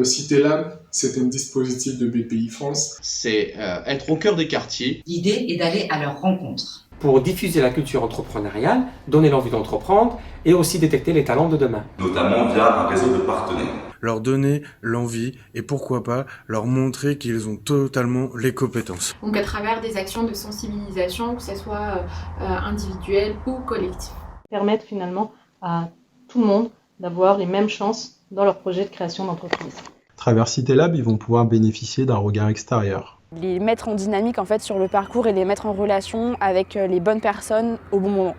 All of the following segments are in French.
CitéLab, c'est un dispositif de BPI France. C'est être au cœur des quartiers. L'idée est d'aller à leur rencontre. Pour diffuser la culture entrepreneuriale, donner l'envie d'entreprendre et aussi détecter les talents de demain. Notamment via un réseau de partenaires. Leur donner l'envie et pourquoi pas leur montrer qu'ils ont totalement les compétences. Donc à travers des actions de sensibilisation, que ce soit individuelles ou collectives. Permettre finalement à tout le monde d'avoir les mêmes chances dans leur projet de création d'entreprise. À travers CitéLab, ils vont pouvoir bénéficier d'un regard extérieur. Les mettre en dynamique en fait sur le parcours et les mettre en relation avec les bonnes personnes au bon moment.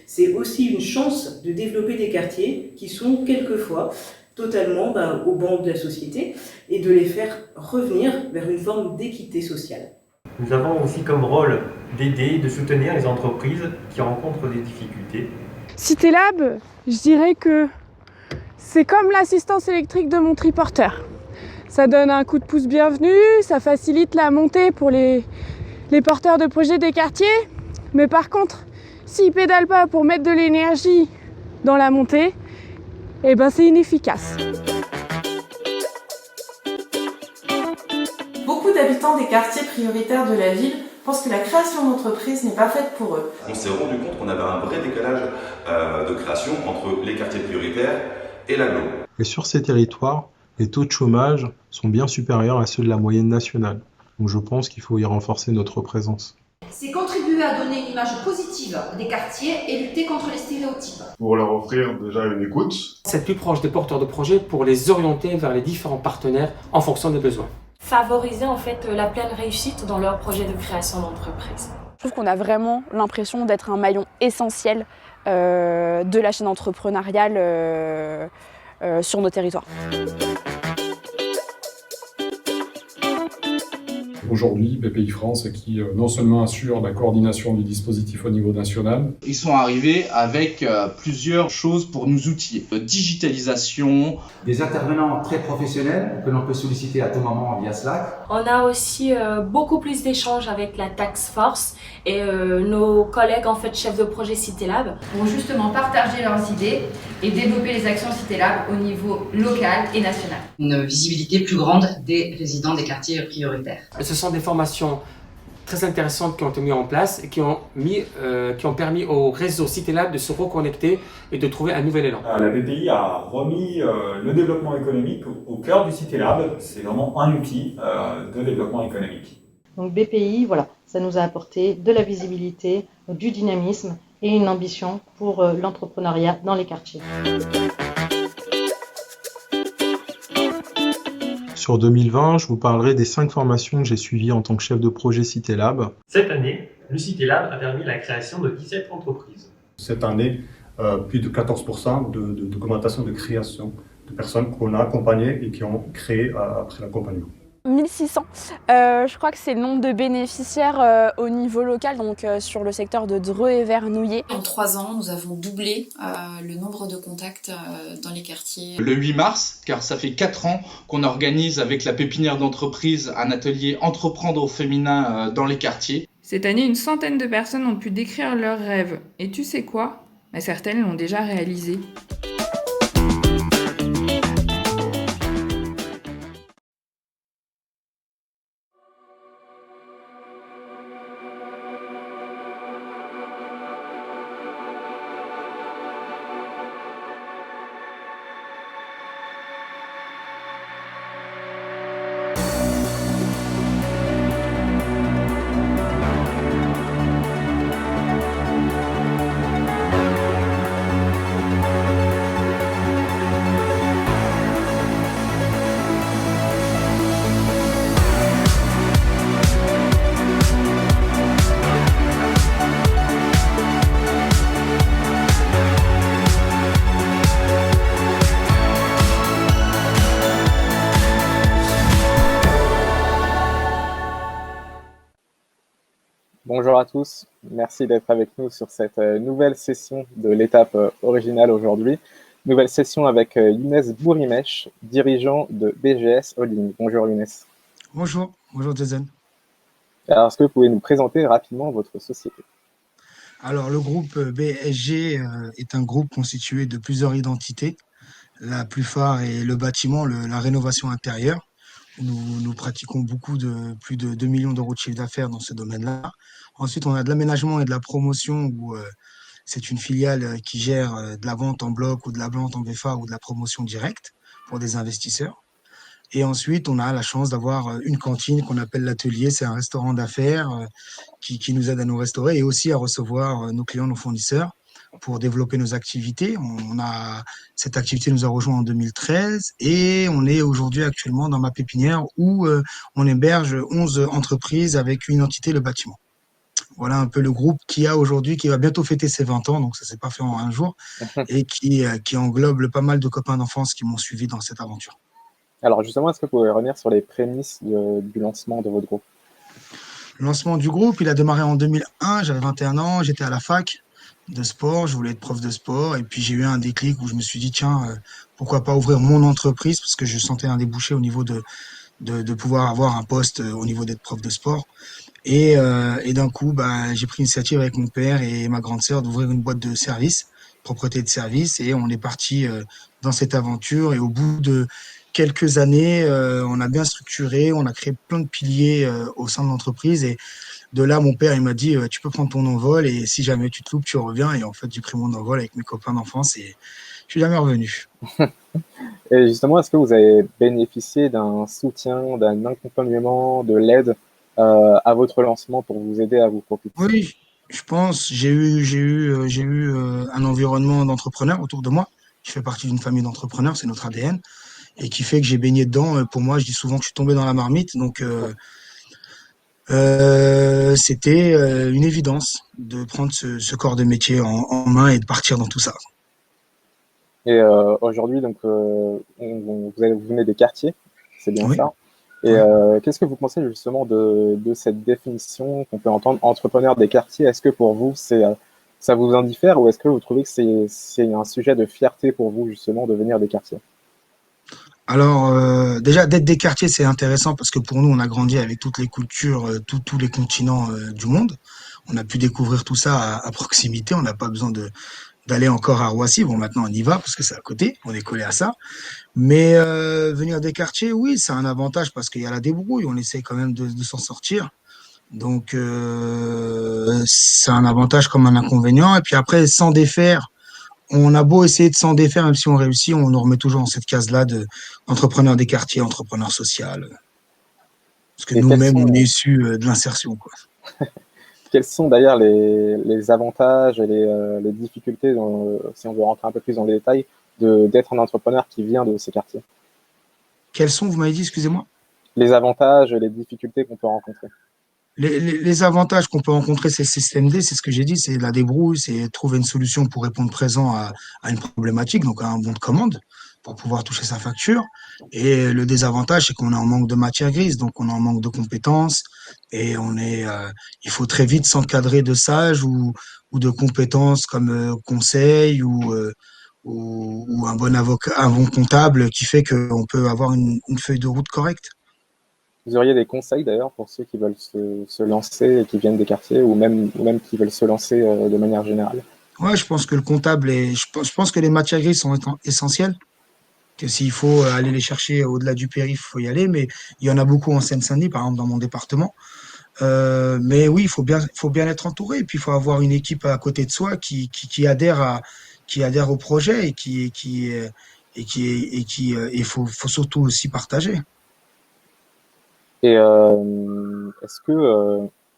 C'est aussi une chance de développer des quartiers qui sont quelquefois totalement au banc de la société et de les faire revenir vers une forme d'équité sociale. Nous avons aussi comme rôle d'aider et de soutenir les entreprises qui rencontrent des difficultés. CitéLab, je dirais que c'est comme l'assistance électrique de mon triporteur. Ça donne un coup de pouce bienvenu, ça facilite la montée pour les porteurs de projets des quartiers. Mais par contre, s'ils pédalent pas pour mettre de l'énergie dans la montée, eh ben c'est inefficace. Beaucoup d'habitants des quartiers prioritaires de la ville pensent que la création d'entreprise n'est pas faite pour eux. On s'est rendu compte qu'on avait un vrai décalage de création entre les quartiers prioritaires et l'agglo. Et sur ces territoires, les taux de chômage sont bien supérieurs à ceux de la moyenne nationale. Donc je pense qu'il faut y renforcer notre présence. C'est contribuer à donner une image positive des quartiers et lutter contre les stéréotypes. Pour leur offrir déjà une écoute. C'est être plus proche des porteurs de projets pour les orienter vers les différents partenaires en fonction des besoins. Favoriser en fait la pleine réussite dans leur projet de création d'entreprise. Je trouve qu'on a vraiment l'impression d'être un maillon essentiel de la chaîne entrepreneuriale sur nos territoires. Aujourd'hui, BPI France qui non seulement assure la coordination du dispositif au niveau national. Ils sont arrivés avec plusieurs choses pour nous outiller. Digitalisation. Des intervenants très professionnels que l'on peut solliciter à tout moment via Slack. On a aussi beaucoup plus d'échanges avec la task force et nos collègues en fait chefs de projet CitéLab vont justement partager leurs idées et développer les actions CitéLab au niveau local et national. Une visibilité plus grande des résidents des quartiers prioritaires. Ce sont des formations très intéressantes qui ont été mises en place et qui ont permis au réseau CitéLab de se reconnecter et de trouver un nouvel élan. La BPI a remis le développement économique au cœur du CitéLab. C'est vraiment un outil de développement économique. Donc BPI, voilà, ça nous a apporté de la visibilité, du dynamisme et une ambition pour l'entrepreneuriat dans les quartiers. Sur 2020, je vous parlerai des 5 formations que j'ai suivies en tant que chef de projet CitéLab. Cette année, le CitéLab a permis la création de 17 entreprises. Cette année, plus de 14% d'augmentation de création de personnes qu'on a accompagnées et qui ont créé après l'accompagnement. 1600, je crois que c'est le nombre de bénéficiaires au niveau local, donc sur le secteur de Dreux et Vernouillet. En 3 ans, nous avons doublé le nombre de contacts dans les quartiers. Le 8 mars, car ça fait 4 ans qu'on organise avec la pépinière d'entreprise un atelier Entreprendre au féminin dans les quartiers. Cette année, une centaine de personnes ont pu décrire leurs rêves. Et tu sais quoi ? Certaines l'ont déjà réalisé. Bonjour à tous, merci d'être avec nous sur cette nouvelle session de l'étape originale aujourd'hui. Nouvelle session avec Younes Bourimech, dirigeant de BGS Holding. Bonjour Younes. Bonjour Jason. Alors, est-ce que vous pouvez nous présenter rapidement votre société ? Alors, le groupe BSG est un groupe constitué de plusieurs identités. la plus phare est le bâtiment, la rénovation intérieure. Nous pratiquons plus de 2 millions d'euros de chiffre d'affaires dans ce domaine-là. Ensuite, on a de l'aménagement et de la promotion où c'est une filiale qui gère de la vente en bloc ou de la vente en VFA ou de la promotion directe pour des investisseurs. Et ensuite, on a la chance d'avoir une cantine qu'on appelle l'atelier. C'est un restaurant d'affaires qui nous aide à nous restaurer et aussi à recevoir nos clients, nos fournisseurs pour développer nos activités. Cette activité nous a rejoint en 2013 et on est aujourd'hui actuellement dans ma pépinière où on héberge 11 entreprises avec une entité, le bâtiment. Voilà un peu le groupe qui va bientôt fêter ses 20 ans, donc ça s'est pas fait en un jour, et qui englobe pas mal de copains d'enfance qui m'ont suivi dans cette aventure. Alors justement, est-ce que vous pouvez revenir sur les prémices du lancement de votre groupe? Le lancement du groupe, il a démarré en 2001, j'avais 21 ans, j'étais à la fac de sport, je voulais être prof de sport, et puis j'ai eu un déclic où je me suis dit, tiens, pourquoi pas ouvrir mon entreprise, parce que je sentais un débouché au niveau de pouvoir avoir un poste au niveau d'être prof de sport. Et d'un coup, j'ai pris l'initiative avec mon père et ma grande sœur d'ouvrir une boîte de service, propreté de service, et on est parti dans cette aventure. Et au bout de quelques années, on a bien structuré, on a créé plein de piliers au sein de l'entreprise. Et de là, mon père, il m'a dit, tu peux prendre ton envol et si jamais tu te loupes, tu reviens. Et en fait, j'ai pris mon envol avec mes copains d'enfance et je suis jamais revenu. Et justement, est-ce que vous avez bénéficié d'un soutien, d'un accompagnement, de l'aide à votre lancement pour vous aider à vous propulser? Oui, je pense. J'ai eu un environnement d'entrepreneurs autour de moi. Je fais partie d'une famille d'entrepreneurs, c'est notre ADN, et qui fait que j'ai baigné dedans. Pour moi, je dis souvent que je suis tombé dans la marmite, donc c'était une évidence de prendre ce corps de métier en main et de partir dans tout ça. Et aujourd'hui, donc, vous venez des quartiers, c'est bien ça. Et qu'est-ce que vous pensez justement de cette définition qu'on peut entendre, entrepreneur des quartiers? Est-ce que pour vous, ça vous indiffère ou est-ce que vous trouvez que c'est un sujet de fierté pour vous justement de venir des quartiers? Alors, déjà, d'être des quartiers, c'est intéressant parce que pour nous, on a grandi avec toutes les cultures, tous les continents du monde. On a pu découvrir tout ça à proximité. On n'a pas besoin d'aller encore à Roissy. Bon, maintenant, on y va parce que c'est à côté. On est collé à ça. Mais venir des quartiers, oui, c'est un avantage parce qu'il y a la débrouille. On essaie quand même de s'en sortir. Donc, c'est un avantage comme un inconvénient. Et puis après, s'en défaire, on a beau essayer de s'en défaire, même si on réussit, on nous remet toujours dans cette case-là d'entrepreneur des quartiers, entrepreneur social. Parce que nous-mêmes, on est issus de l'insertion, quoi. Quels sont d'ailleurs les avantages et les difficultés, si on veut rentrer un peu plus dans les détails, d'être un entrepreneur qui vient de ces quartiers? Quels sont, vous m'avez dit, excusez-moi? Les avantages et les difficultés qu'on peut rencontrer. Les avantages qu'on peut rencontrer, c'est le système D, c'est ce que j'ai dit, c'est la débrouille, c'est trouver une solution pour répondre présent à une problématique, donc à un bon de commande, pour pouvoir toucher sa facture. Et le désavantage, c'est qu'on est en manque de matière grise, donc on est en manque de compétences, et il faut très vite s'encadrer de sages ou de compétences comme conseil ou un bon avocat, un bon comptable qui fait qu'on peut avoir une feuille de route correcte. Vous auriez des conseils d'ailleurs pour ceux qui veulent se lancer et qui viennent des quartiers ou même qui veulent se lancer de manière générale? Ouais, je pense que le comptable je pense que les matières grises sont essentielles. Que s'il faut aller les chercher au-delà du périph', il faut y aller, mais il y en a beaucoup en Seine-Saint-Denis, par exemple dans mon département. Mais oui, il faut bien être entouré, et puis il faut avoir une équipe à côté de soi qui adhère au projet et il faut surtout aussi partager. Et est-ce que,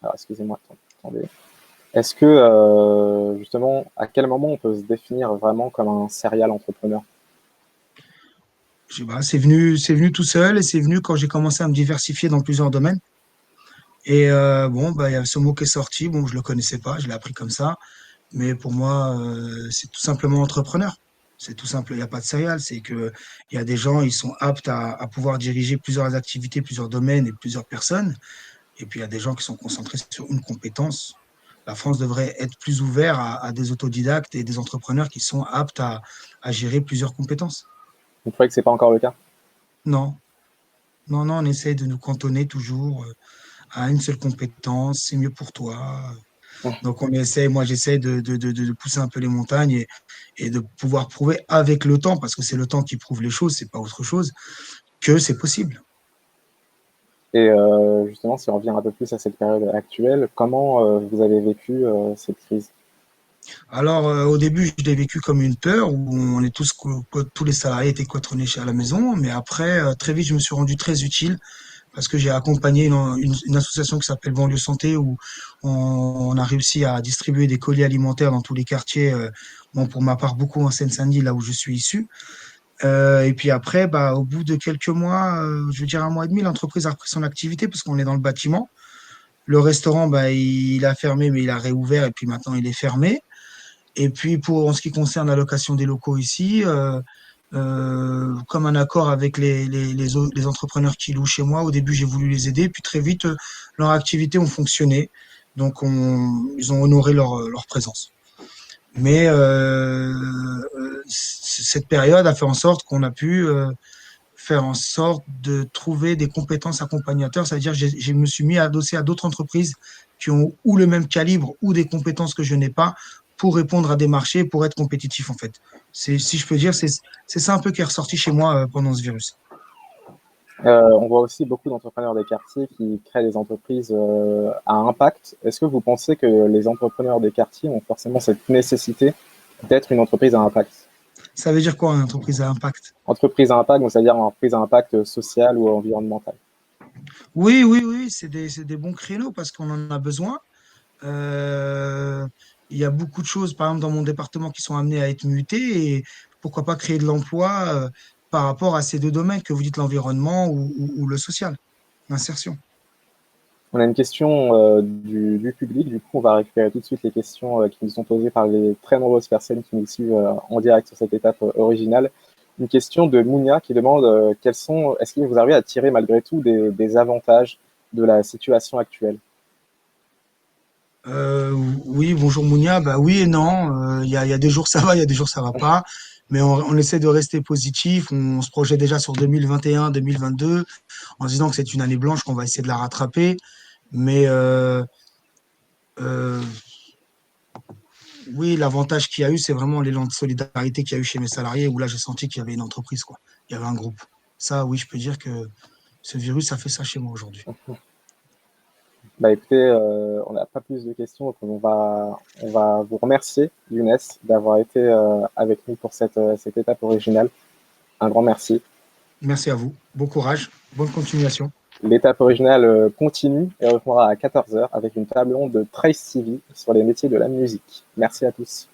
alors excusez-moi, attendez. Est-ce que justement, à quel moment on peut se définir vraiment comme un serial entrepreneur? Je sais pas, c'est venu tout seul et c'est venu quand j'ai commencé à me diversifier dans plusieurs domaines. Et il y a ce mot qui est sorti. Bon, je le connaissais pas, je l'ai appris comme ça. Mais pour moi, c'est tout simplement entrepreneur. C'est tout simple, il n'y a pas de serial. C'est que il y a des gens, ils sont aptes à pouvoir diriger plusieurs activités, plusieurs domaines et plusieurs personnes. Et puis il y a des gens qui sont concentrés sur une compétence. La France devrait être plus ouverte à des autodidactes et des entrepreneurs qui sont aptes à gérer plusieurs compétences. Vous trouvez que c'est pas encore le cas? Non. Non, on essaie de nous cantonner toujours à une seule compétence, c'est mieux pour toi. Donc moi j'essaie de pousser un peu les montagnes et de pouvoir prouver avec le temps, parce que c'est le temps qui prouve les choses, c'est pas autre chose, que c'est possible. Et justement, si on revient un peu plus à cette période actuelle, comment vous avez vécu cette crise? Alors, au début, je l'ai vécu comme une peur où on est tous les salariés étaient cloîtrés à la maison. Mais après, très vite, je me suis rendu très utile parce que j'ai accompagné une association qui s'appelle Banlieue Santé où on a réussi à distribuer des colis alimentaires dans tous les quartiers. Bon, pour ma part, beaucoup en Seine-Saint-Denis, là où je suis issu. Et puis après, bah, au bout de quelques mois, je veux dire 1 mois et demi, l'entreprise a repris son activité parce qu'on est dans le bâtiment. Le restaurant, bah, il a fermé, mais il a réouvert et puis maintenant il est fermé. Et puis, en ce qui concerne la location des locaux ici, comme un accord avec les entrepreneurs qui louent chez moi, au début, j'ai voulu les aider. Puis très vite, leurs activités ont fonctionné. Donc, ils ont honoré leur présence. Mais cette période a fait en sorte qu'on a pu faire en sorte de trouver des compétences accompagnateurs. C'est-à-dire que je me suis mis à adosser à d'autres entreprises qui ont ou le même calibre ou des compétences que je n'ai pas pour répondre à des marchés, pour être compétitif en fait. Si je peux dire, c'est ça un peu qui est ressorti chez moi pendant ce virus. On voit aussi beaucoup d'entrepreneurs des quartiers qui créent des entreprises à impact. Est-ce que vous pensez que les entrepreneurs des quartiers ont forcément cette nécessité d'être une entreprise à impact? Ça veut dire quoi, une entreprise à impact? Entreprise à impact, donc c'est-à-dire une entreprise à impact social ou environnemental. Oui, c'est des bons créneaux parce qu'on en a besoin. Il y a beaucoup de choses, par exemple, dans mon département qui sont amenées à être mutées et pourquoi pas créer de l'emploi par rapport à ces deux domaines que vous dites, l'environnement ou le social, l'insertion. On a une question du public, du coup on va récupérer tout de suite les questions qui nous sont posées par les très nombreuses personnes qui nous suivent en direct sur cette étape originale. Une question de Mounia qui demande est-ce que vous arrivez à tirer malgré tout des avantages de la situation actuelle? Oui, bonjour Mounia. Bah oui et non. Il y a des jours ça va, il y a des jours ça va pas. Mais on essaie de rester positif. On se projette déjà sur 2021, 2022, en se disant que c'est une année blanche, qu'on va essayer de la rattraper. Mais oui, l'avantage qu'il y a eu, c'est vraiment l'élan de solidarité qu'il y a eu chez mes salariés, où là j'ai senti qu'il y avait une entreprise, quoi. Il y avait un groupe. Ça, oui, je peux dire que ce virus a fait ça chez moi aujourd'hui. Bah écoutez, on n'a pas plus de questions, donc on va vous remercier, Younes, d'avoir été avec nous pour cette étape originale. Un grand merci. Merci à vous. Bon courage, bonne continuation. L'étape originale continue et reprendra à 14h avec une table ronde de Trace TV sur les métiers de la musique. Merci à tous.